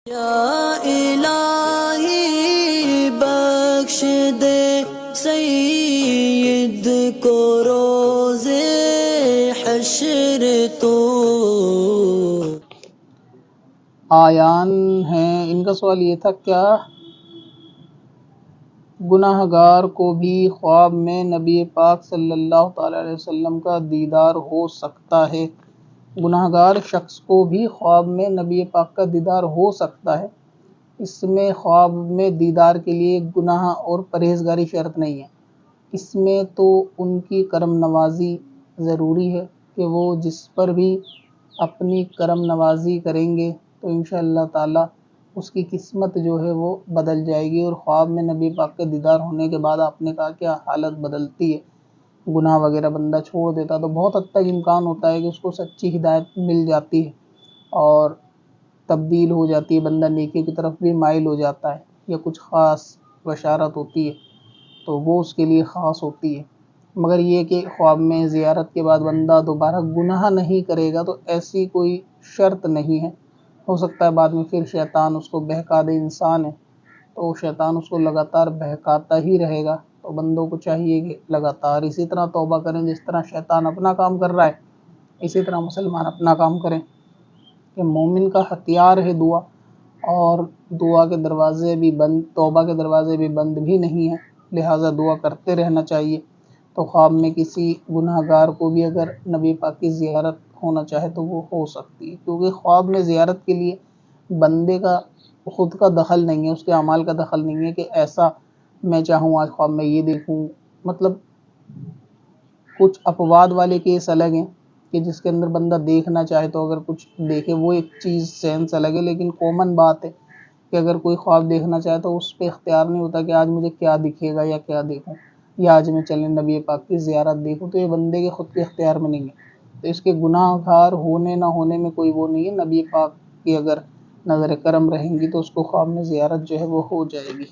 یا الہی بخش دے سید کو روز حشر تو۔ آیان ہیں، ان کا سوال یہ تھا کیا گناہ گار کو بھی خواب میں نبی پاک صلی اللہ تعالیٰ علیہ وسلم کا دیدار ہو سکتا ہے؟ گناہ گار شخص کو بھی خواب میں نبی پاک کا دیدار ہو سکتا ہے۔ اس میں خواب میں دیدار کے لیے گناہ اور پرہیزگاری شرط نہیں ہے، اس میں تو ان کی کرم نوازی ضروری ہے کہ وہ جس پر بھی اپنی کرم نوازی کریں گے تو انشاءاللہ تعالی اس کی قسمت جو ہے وہ بدل جائے گی۔ اور خواب میں نبی پاک کے دیدار ہونے کے بعد آپ نے کہا کیا حالت بدلتی ہے، گناہ وغیرہ بندہ چھوڑ دیتا، تو بہت حد تک امکان ہوتا ہے کہ اس کو سچی ہدایت مل جاتی ہے اور تبدیل ہو جاتی ہے، بندہ نیکی کی طرف بھی مائل ہو جاتا ہے، یا کچھ خاص بشارت ہوتی ہے تو وہ اس کے لیے خاص ہوتی ہے۔ مگر یہ کہ خواب میں زیارت کے بعد بندہ دوبارہ گناہ نہیں کرے گا تو ایسی کوئی شرط نہیں ہے، ہو سکتا ہے بعد میں پھر شیطان اس کو بہکا دے، انسان ہے تو شیطان اس کو لگاتار بہکاتا ہی رہے گا، تو بندوں کو چاہیے کہ لگاتار اسی طرح توبہ کریں، جس طرح شیطان اپنا کام کر رہا ہے اسی طرح مسلمان اپنا کام کریں، کہ مومن کا ہتھیار ہے دعا، اور دعا کے دروازے بھی بند، توبہ کے دروازے بھی بند بھی نہیں ہیں، لہٰذا دعا کرتے رہنا چاہیے۔ تو خواب میں کسی گناہ گار کو بھی اگر نبی پاک کی زیارت ہونا چاہے تو وہ ہو سکتی ہے، کیونکہ خواب میں زیارت کے لیے بندے کا خود کا دخل نہیں ہے، اس کے اعمال کا دخل نہیں ہے کہ ایسا میں چاہوں آج خواب میں یہ دیکھوں۔ مطلب کچھ اپواد والے کیس الگ ہیں کہ جس کے اندر بندہ دیکھنا چاہے تو اگر کچھ دیکھے، وہ ایک چیز سینس الگ ہے، لیکن کامن بات ہے کہ اگر کوئی خواب دیکھنا چاہے تو اس پہ اختیار نہیں ہوتا کہ آج مجھے کیا دکھے گا یا کیا دیکھوں، یا آج میں چلیں نبی پاک کی زیارت دیکھوں، تو یہ بندے کے خود کے اختیار میں نہیں ہے، تو اس کے گناہ گار ہونے نہ ہونے میں کوئی وہ نہیں ہے۔ نبی پاک کی اگر نظر کرم رہیں گی تو اس کو خواب میں زیارت جو ہے وہ ہو جائے گی۔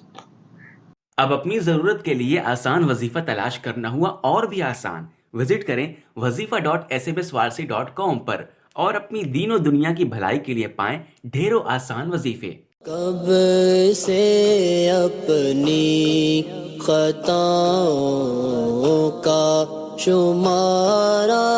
اب اپنی ضرورت کے لیے آسان وظیفہ تلاش کرنا ہوا اور بھی آسان۔ وزٹ کریں wazifa.sbswarsi.com پر اور اپنی دین و دنیا کی بھلائی کے لیے پائیں ڈھیروں آسان وظیفے۔ کب سے اپنی خطاؤں کا شمارہ